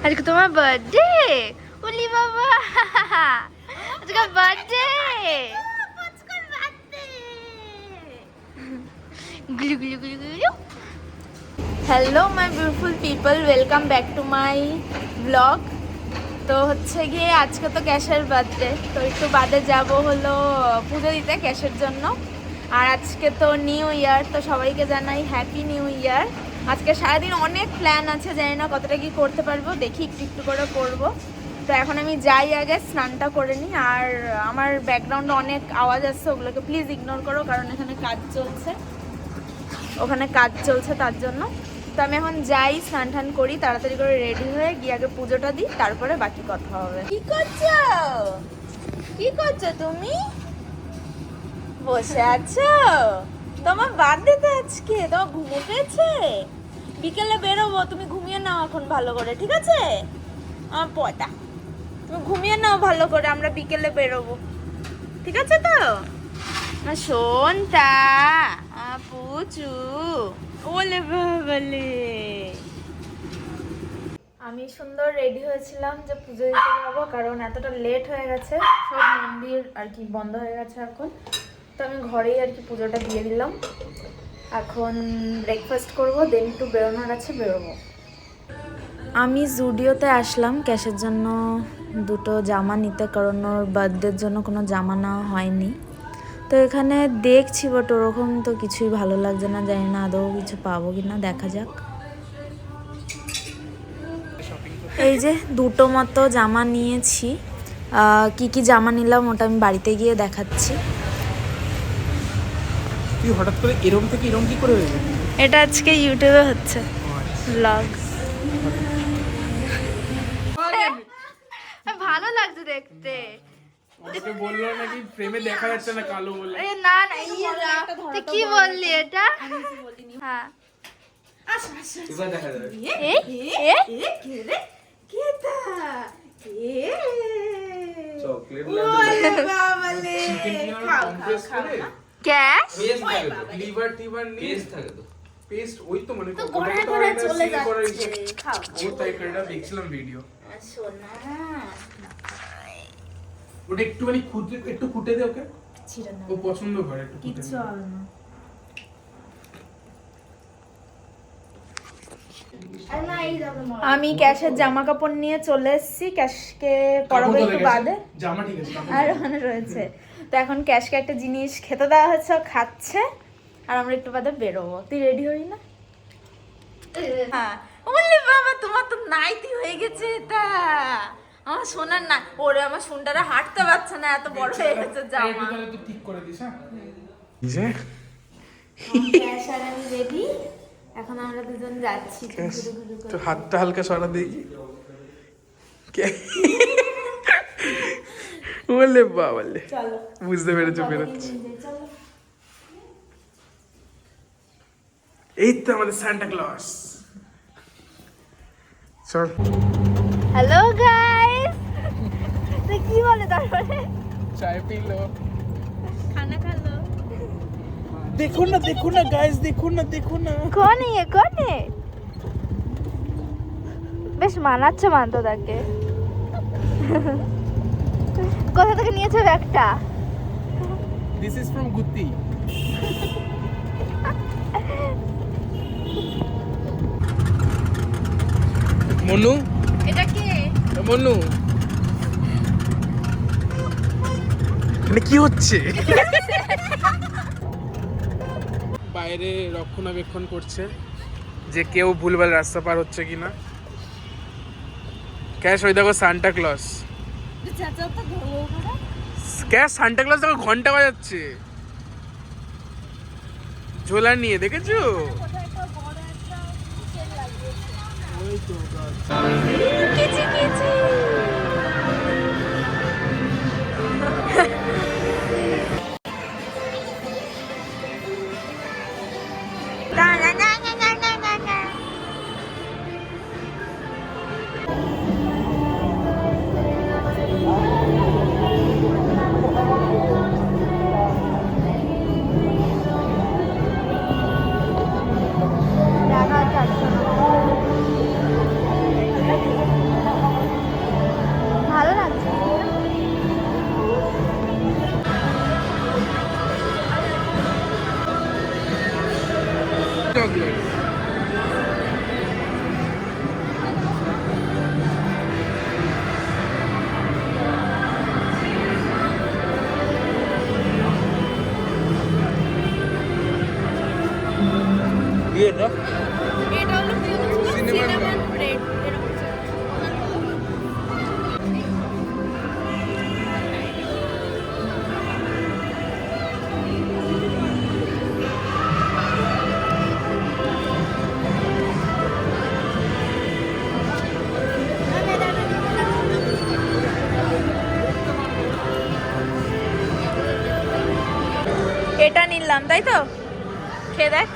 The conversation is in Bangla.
আজকে তোমার বার্থডে? ওলি বাবা, আজকে বার্থডে। গুলু গুলু গুলু গুলু। Hello my beautiful people, welcome back to my blog. তো হচ্ছে গিয়ে আজকে তো ক্যাশের বার্থডে, তো একটু বাদে যাব হলো পুজো দিতে ক্যাশের জন্য। আর আজকে তো নিউ ইয়ার, তো সবাইকে জানাই হ্যাপি নিউ ইয়ার। আজকে সারাদিন অনেক প্ল্যান আছে, জানি না কতটা কি করতে পারবো, দেখি একটু একটু করে করবো। তো এখন আমি যাই, আগে স্নানটা করে নিই। আর আমার ব্যাকগ্রাউন্ডে অনেক আওয়াজ আসছে, ওগুলোকে প্লিজ ইগনোর করো, কারণ এখানে কাজ চলছে, ওখানে কাজ চলছে তার জন্য। তো আমি এখন যাই, স্নান টান করি, তাড়াতাড়ি করে রেডি হয়ে গিয়ে আগে পুজোটা দিই, তারপরে বাকি কথা হবে। কি করছো, কি করছো তুমি? বসে আছো? তোমার বার্থডে তো আজকে, তোমার ঘুমো পেয়েছে? বিকেলে বেরোবো, তুমি ঘুমিয়ে নাও এখন ভালো করে, ঠিক আছে? আমার পটা, তুমি ঘুমিয়ে নাও ভালো করে, আমরা বিকেলে বেরোবো, ঠিক আছে তো? শোনটা পুচু, ওলে বাবালে। আমি সুন্দর রেডি হয়েছিলাম যে পুজো দিতে যাবো, কারণ এতটা লেট হয়ে গেছে, সব মন্দির আর কি বন্ধ হয়ে গেছে এখন। তো আমি ঘরেই আর কি পুজোটা দিয়ে দিলাম। এখন ব্রেকফাস্ট করবো, দেন একটু বেরোনোর আছে, বেরোবো। আমি জুডিওতে আসলাম ক্যাশের জন্য দুটো জামা নিতে, কারণ ওর বার্থডের জন্য কোনো জামা নেওয়া হয়নি। তো এখানে দেখছি, বাট ওরকম তো কিছুই ভালো লাগছে না, জানি না আদৌ কিছু পাবো কি না, দেখা যাক। এই যে দুটো মতো জামা নিয়েছি, কি কি জামা নিলাম ওটা আমি বাড়িতে গিয়ে দেখাচ্ছি। তুই হঠাৎ করে এরম থেকে এরম কি করে হয়ে গেলি? এটা আজকে ইউটিউবে হচ্ছে ব্লগ। ভালো লাগছে দেখতে। ওকে বললো নাকি ফ্রেমে দেখা যাচ্ছে না কালো বলে। আরে না না, ইয়ে না, তুই কি বললি এটা? হ্যাঁ এবার দেখা যাবে। এ এ কে রে, কেটা এ চকলেট ওরে বাবালে, খাও কম্প্রেস করে ক্যাশ পেস্ট থাকে তো, লিভার টিভার নিয়ে পেস্ট থাকে তো, পেস্ট ওই তো মানে তো গোড়ায় গোড়ায় চলে যাচ্ছে। খাও ও টাইপেরটা দেখছিলাম ভিডিও। সোনা ওটা একটুখানি একটু কুটে দে ওকে, ছিড়ে না, ও পছন্দ করে একটু কুটে কিচ্ছু দে। হবে না। আমি ক্যাশের জামা কাপড় নিয়ে চলে এসেছি, ক্যাশকে পরাবো একটু বাদে, জামা ঠিক আছে, আর ওখানে রয়েছে। তো এখন ক্যাশকে একটা জিনিস খেতে দেওয়া হচ্ছে, ও খাচ্ছে, আর আমরা একটু বাদে বেরোবো। তুই রেডি হই না? হ্যাঁ বললি বাবা, তোমার তো নাইটি হয়ে গেছে এটা। আমার সোনার না, ওরে আমার সোনটারা হাঁটতে পারছে না, এত বড় হয়ে গেছে জামা। তুই ঠিক করে দিস। হ্যাঁ ক্যাশ আর আমি রেডি, এখন আমরা দুজন যাচ্ছি। তো হাতটা হালকা সরা দেখি। বলে বাবালে, চলো বুঝতে পেরেছো, বেরোচ্ছে। চলো। এই তো আমাদের সান্টা ক্লজ। চল। হ্যালো গাইস, তো কি বলে তারপরে? চায় পিলো, খানা খালো। দেখুন না দেখুন না গাইস, দেখুন না দেখুন না। কোন ইয়ে, কোন বেশ মানাচ্ছে মানতো তাকে। কোথা থেকে নিয়েছো ব্যাগটা? দিস ইজ ফ্রম গুত্তি। মনু, এটা কি? মনু মানে কি হচ্ছে? বাইরে রক্ষণাবেক্ষণ করছে যে কেউ ভুলভাল রাস্তা পার হচ্ছে কিনা। ক্যাশ ওই দেখো Santa Claus, cash Santa Claus দেখো ঘন্টা বাজাচ্ছে ঝোলা নিয়ে, দেখেছো? ওই তো কিচি কিচি। না না না না না না না না। টাকা 400। এটা নিলাম, তাই তো? খেয়ে দেখ।